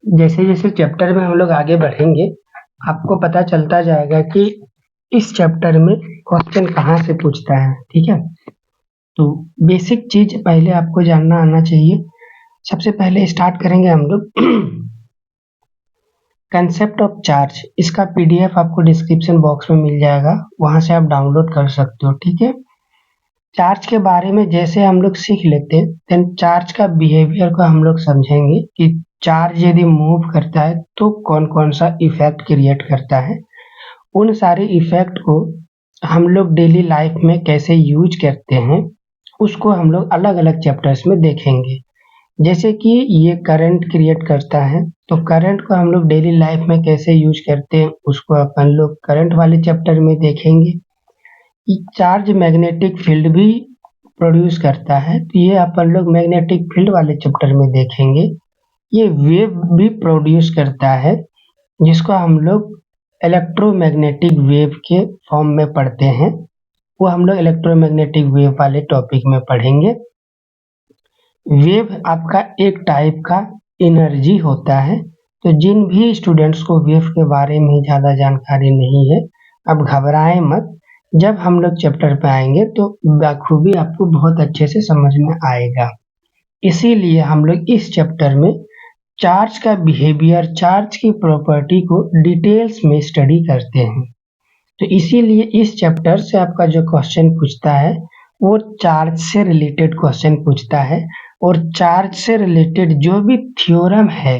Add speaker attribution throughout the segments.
Speaker 1: जैसे जैसे चैप्टर में हम लोग आगे बढ़ेंगे, आपको पता चलता जाएगा कि इस चैप्टर में क्वेश्चन कहाँ से पूछता है। ठीक है, तो बेसिक चीज पहले आपको जानना आना चाहिए। सबसे पहले स्टार्ट करेंगे हम लोग कंसेप्ट ऑफ चार्ज। इसका पीडीएफ आपको डिस्क्रिप्शन बॉक्स में मिल जाएगा, वहां से आप डाउनलोड कर सकते हो। ठीक है, चार्ज के बारे में जैसे हम लोग सीख लेते हैं, देन चार्ज का बिहेवियर को हम लोग समझेंगे कि चार्ज यदि मूव करता है तो कौन कौन सा इफेक्ट क्रिएट करता है। उन सारे इफेक्ट को हम लोग डेली लाइफ में कैसे यूज करते हैं, उसको हम लोग अलग अलग चैप्टर्स में देखेंगे। जैसे कि ये करंट क्रिएट करता है, तो करंट को हम लोग डेली लाइफ में कैसे यूज करते हैं, उसको अपन लोग करंट वाले चैप्टर में देखेंगे। चार्ज मैग्नेटिक फील्ड भी प्रोड्यूस करता है, तो ये अपन लोग मैग्नेटिक फील्ड वाले चैप्टर में देखेंगे। ये वेव भी प्रोड्यूस करता है, जिसको हम लोग इलेक्ट्रोमैग्नेटिक वेव के फॉर्म में पढ़ते हैं, वो हम लोग इलेक्ट्रोमैग्नेटिक वेव वाले टॉपिक में पढ़ेंगे। वेव आपका एक टाइप का एनर्जी होता है। तो जिन भी स्टूडेंट्स को वेव के बारे में ज़्यादा जानकारी नहीं है, अब घबराएं मत। जब हम लोग चैप्टर पे आएंगे तो बखूबी आपको बहुत अच्छे से समझ में आएगा। इसीलिए हम लोग इस चैप्टर में चार्ज का बिहेवियर, चार्ज की प्रॉपर्टी को डिटेल्स में स्टडी करते हैं। तो इसीलिए इस चैप्टर से आपका जो क्वेश्चन पूछता है वो चार्ज से रिलेटेड क्वेश्चन पूछता है। और चार्ज से रिलेटेड जो भी थ्योरम है,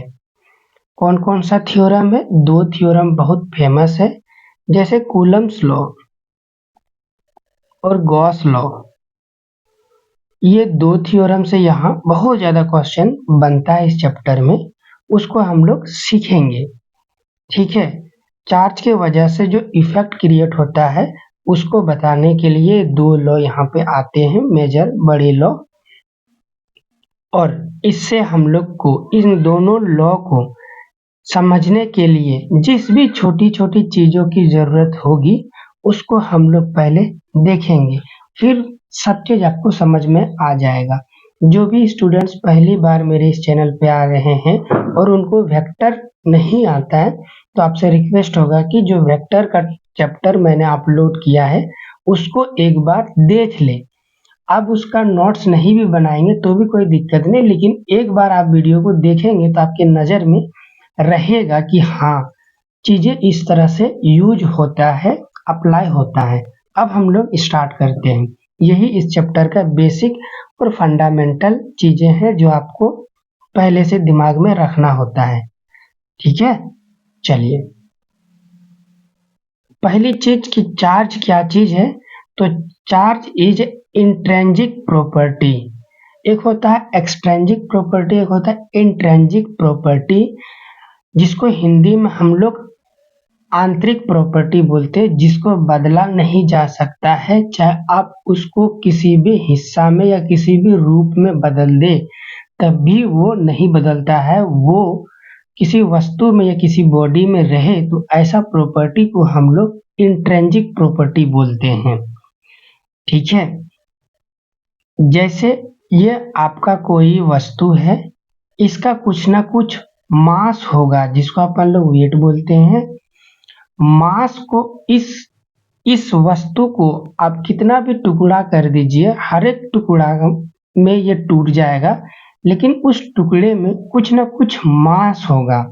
Speaker 1: कौन कौन सा थ्योरम है, दो थ्योरम बहुत फेमस है, जैसे कूलम्स लॉ और गॉस लॉ। ये दो थ्योरम से यहाँ बहुत ज्यादा क्वेश्चन बनता है इस चैप्टर में, उसको हम लोग सीखेंगे। ठीक है, चार्ज के वजह से जो इफेक्ट क्रिएट होता है उसको बताने के लिए दो लॉ यहाँ पे आते हैं, मेजर बड़े लॉ। और इससे हम लोग को इन दोनों लॉ को समझने के लिए जिस भी छोटी छोटी चीजों की जरूरत होगी उसको हम लोग पहले देखेंगे, फिर सब चीज आपको समझ में आ जाएगा। जो भी स्टूडेंट्स पहली बार मेरे इस चैनल पे आ रहे हैं और उनको वेक्टर नहीं आता है, तो आपसे रिक्वेस्ट होगा कि जो वेक्टर का चैप्टर मैंने अपलोड किया है उसको एक बार देख ले। आप उसका नोट्स नहीं भी बनाएंगे तो भी कोई दिक्कत नहीं, लेकिन एक बार आप वीडियो को देखेंगे तो आपके नज़र में रहेगा कि हाँ, चीज़ें इस तरह से यूज होता है, अप्लाई होता है। अब हम लोग स्टार्ट करते हैं। यही इस चैप्टर का बेसिक और फंडामेंटल चीज़ें हैं जो आपको पहले से दिमाग में रखना होता है। ठीक है, चलिए। पहली चीज कि चार्ज क्या चीज है, तो चार्ज इज इंट्रेंजिक प्रॉपर्टी। एक होता है एक्सट्रेंजिक प्रॉपर्टी, एक होता है इंट्रेंजिक प्रॉपर्टी, जिसको हिंदी में हम लोग आंतरिक प्रॉपर्टी बोलते हैं, जिसको बदला नहीं जा सकता है। चाहे आप उसको किसी भी हिस्सा में या किसी भी रूप में बदल दे तब भी वो नहीं बदलता है। वो किसी वस्तु में या किसी बॉडी में रहे तो ऐसा प्रॉपर्टी को हम लोग इंट्रेंजिक प्रॉपर्टी बोलते हैं। ठीक है, जैसे ये आपका कोई वस्तु है, इसका कुछ ना कुछ मास होगा जिसको अपन लोग वेट बोलते हैं। मास को इस वस्तु को आप कितना भी टुकड़ा कर दीजिए, हर एक टुकड़ा में ये टूट जाएगा, लेकिन उस टुकड़े में कुछ ना कुछ मास होगा।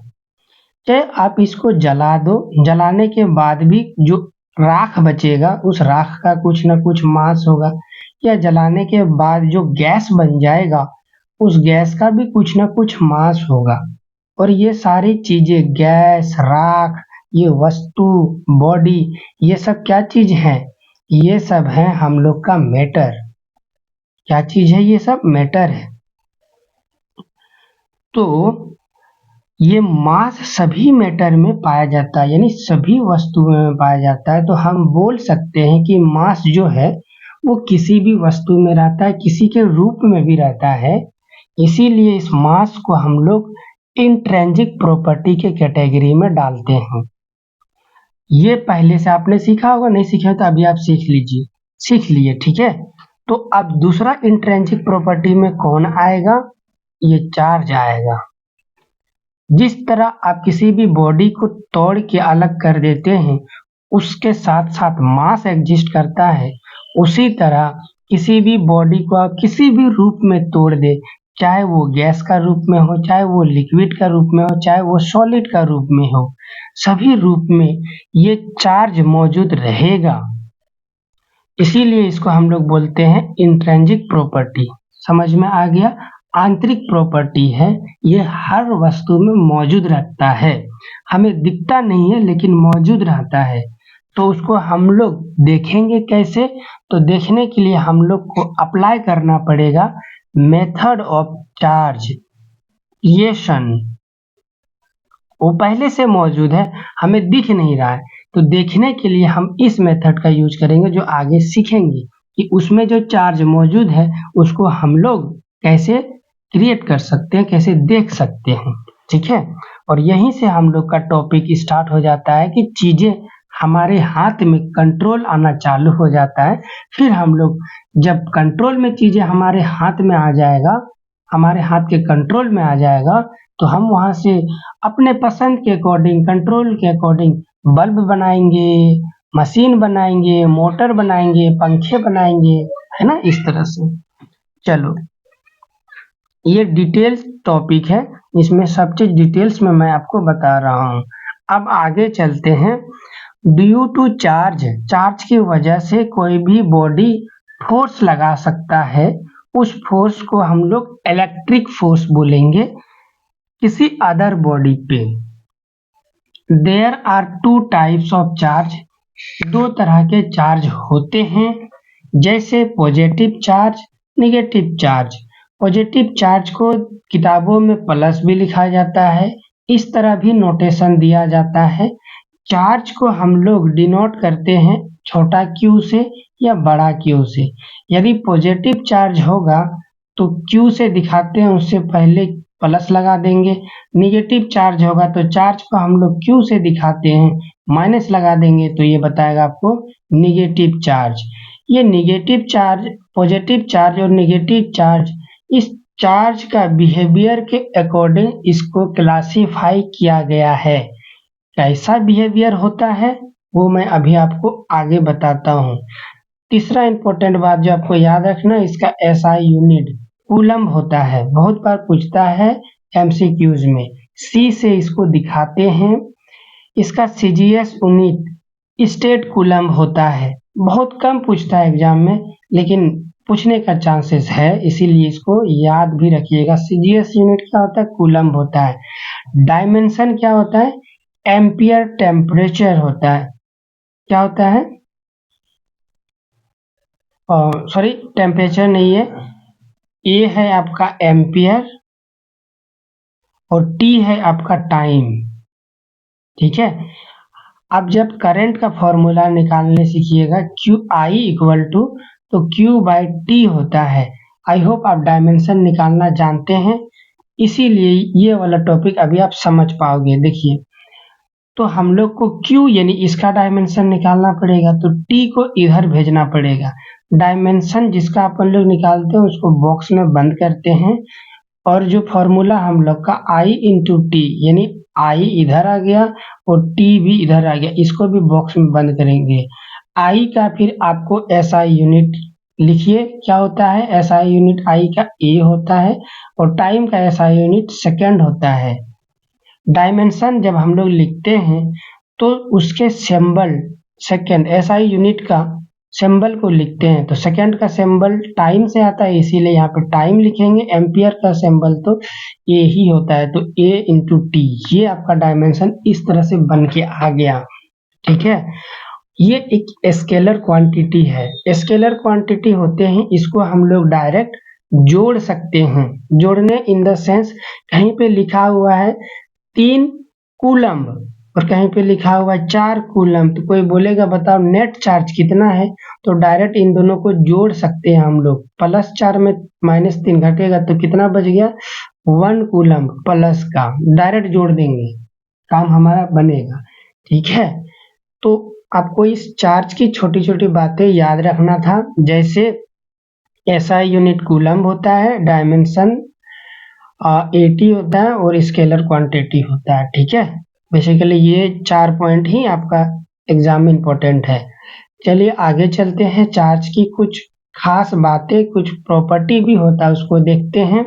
Speaker 1: चाहे आप इसको जला दो, जलाने के बाद भी जो राख बचेगा उस राख का कुछ ना कुछ मास होगा, या जलाने के बाद जो गैस बन जाएगा उस गैस का भी कुछ ना कुछ मास होगा। और ये सारी चीजें, गैस, राख, ये वस्तु, बॉडी, ये सब क्या चीज है, ये सब है हम लोग का मैटर। क्या चीज है, ये सब मैटर है। तो ये मास सभी मैटर में पाया जाता है, यानी सभी वस्तुओं में पाया जाता है। तो हम बोल सकते हैं कि मास जो है वो किसी भी वस्तु में रहता है, किसी के रूप में भी रहता है। इसीलिए इस मास को हम लोग इंट्रेंजिक प्रॉपर्टी के कैटेगरी में डालते हैं। ये पहले से आपने सीखा होगा, नहीं सीखा तो अभी आप सीख लीजिए, सीख लिए। ठीक है, तो अब दूसरा इंट्रेंजिक प्रॉपर्टी में कौन आएगा, ये चार्ज आएगा। जिस तरह आप किसी भी बॉडी को तोड़ के अलग कर देते हैं, उसके साथ साथ मास एग्जिस्ट करता है, उसी तरह किसी भी बॉडी को आप किसी भी रूप में तोड़ दे, चाहे वो गैस का रूप में हो, चाहे वो लिक्विड का रूप में हो, चाहे वो सॉलिड का रूप में हो, सभी रूप में ये चार्ज मौजूद रहेगा। इसीलिए इसको हम लोग बोलते हैं इंट्रिंसिक प्रॉपर्टी। समझ में आ गया? आंतरिक प्रॉपर्टी है, ये हर वस्तु में मौजूद रहता है, हमें दिखता नहीं है लेकिन मौजूद रहता है। तो उसको हम लोग देखेंगे कैसे? तो देखने के लिए हम लोग को अप्लाई करना पड़ेगा मेथड ऑफ चार्जिएशन। वो पहले से मौजूद है, हमें दिख नहीं रहा है, तो देखने के लिए हम इस मेथड का यूज करेंगे जो आगे सीखेंगे कि उसमें जो चार्ज मौजूद है उसको हम लोग कैसे क्रिएट कर सकते हैं, कैसे देख सकते हैं। ठीक है, और यहीं से हम लोग का टॉपिक स्टार्ट हो जाता है कि चीजें हमारे हाथ में कंट्रोल आना चालू हो जाता है। फिर हम लोग जब कंट्रोल में चीजें हमारे हाथ में आ जाएगा, हमारे हाथ के कंट्रोल में आ जाएगा, तो हम वहां से अपने पसंद के अकॉर्डिंग, कंट्रोल के अकॉर्डिंग बल्ब बनाएंगे, मशीन बनाएंगे, मोटर बनाएंगे, पंखे बनाएंगे, है ना, इस तरह से। चलो, ये डिटेल्स टॉपिक है, इसमें सब चीज डिटेल्स में मैं आपको बता रहा हूँ। अब आगे चलते हैं। ड्यू टू चार्ज, चार्ज की वजह से कोई भी बॉडी फोर्स लगा सकता है, उस फोर्स को हम लोग इलेक्ट्रिक फोर्स बोलेंगे किसी अदर बॉडी पे। There are two types of charge, दो तरह के चार्ज होते हैं, जैसे positive charge, negative charge. Positive charge को किताबों में प्लस भी लिखा जाता है, इस तरह भी नोटेशन दिया जाता है। चार्ज को हम लोग डिनोट करते हैं छोटा क्यू से या बड़ा क्यू से। यदि पॉजिटिव चार्ज होगा तो क्यू से दिखाते हैं, उससे पहले प्लस लगा देंगे। निगेटिव चार्ज होगा तो चार्ज को हम लोग क्यू से दिखाते हैं, माइनस लगा देंगे, तो ये बताएगा आपको निगेटिव चार्ज। ये निगेटिव चार्ज, पॉजिटिव चार्ज और निगेटिव चार्ज, इस चार्ज का बिहेवियर के अकॉर्डिंग इसको क्लासीफाई किया गया है। कैसा बिहेवियर होता है वो मैं अभी आपको आगे बताता हूँ। तीसरा इंपॉर्टेंट बात जो आपको याद रखना है, इसका एसआई यूनिट कूलम्ब होता है। बहुत बार पूछता है एमसीक्यूज में, सी से इसको दिखाते हैं। इसका सीजीएस यूनिट स्टेट कूलम्ब होता है। बहुत कम पूछता है एग्जाम में, लेकिन पूछने का चांसेस है, इसीलिए इसको याद भी रखिएगा। सीजीएस यूनिट क्या होता है? कूलम्ब होता है। डायमेंशन क्या होता है? एम्पियर टेम्परेचर होता है। क्या होता है? सॉरी, टेम्परेचर नहीं है, ए है आपका एम्पियर और टी है आपका टाइम। ठीक है, अब जब करंट का फॉर्मूला निकालने सीखिएगा, क्यू आई इक्वल टू, तो क्यू बाई टी होता है। आई होप आप डायमेंशन निकालना जानते हैं, इसीलिए ये वाला टॉपिक अभी आप समझ पाओगे। देखिए, तो हम लोग को Q यानी इसका डायमेंशन निकालना पड़ेगा, तो T को इधर भेजना पड़ेगा। डायमेंशन जिसका अपन लोग निकालते हैं उसको बॉक्स में बंद करते हैं, और जो फॉर्मूला हम लोग का I इंटू टी, यानी I इधर आ गया और T भी इधर आ गया, इसको भी बॉक्स में बंद करेंगे। I का फिर आपको SI यूनिट लिखिए, क्या होता है? SI यूनिट I का A होता है और टाइम का SI यूनिट सेकेंड होता है। डायमेंशन जब हम लोग लिखते हैं तो उसके सिंबल, सेकेंड एसआई यूनिट का सिंबल को लिखते हैं, तो सेकेंड का सिंबल टाइम से आता है, इसीलिए यहाँ पे टाइम लिखेंगे। एम्पियर का सिंबल तो ए ही होता है, तो ए इंटू टी, ये आपका डायमेंशन इस तरह से बन के आ गया। ठीक है, ये एक स्केलर क्वांटिटी है। स्केलर क्वांटिटी होते हैं, इसको हम लोग डायरेक्ट जोड़ सकते हैं। जोड़ने इन द सेंस, कहीं पे लिखा हुआ है 3 कूलम्ब और कहीं पे लिखा हुआ है 4 कूलम्ब, तो कोई बोलेगा बताओ नेट चार्ज कितना है, तो डायरेक्ट इन दोनों को जोड़ सकते हैं हम लोग। +4 में -3 घटेगा तो कितना बच गया? 1 कूलम्ब प्लस का, डायरेक्ट जोड़ देंगे, काम हमारा बनेगा। ठीक है, तो आपको इस चार्ज की छोटी छोटी बातें याद रखना था, जैसे एसआई यूनिट कूलम्ब होता है, डायमेंशन एटी होता है और स्केलर क्वांटिटी होता है, ठीक है। बेसिकली ये 4 पॉइंट ही आपका एग्जाम में इम्पोर्टेंट है। चलिए आगे चलते हैं, चार्ज की कुछ खास बातें, कुछ प्रॉपर्टी भी होता है उसको देखते हैं।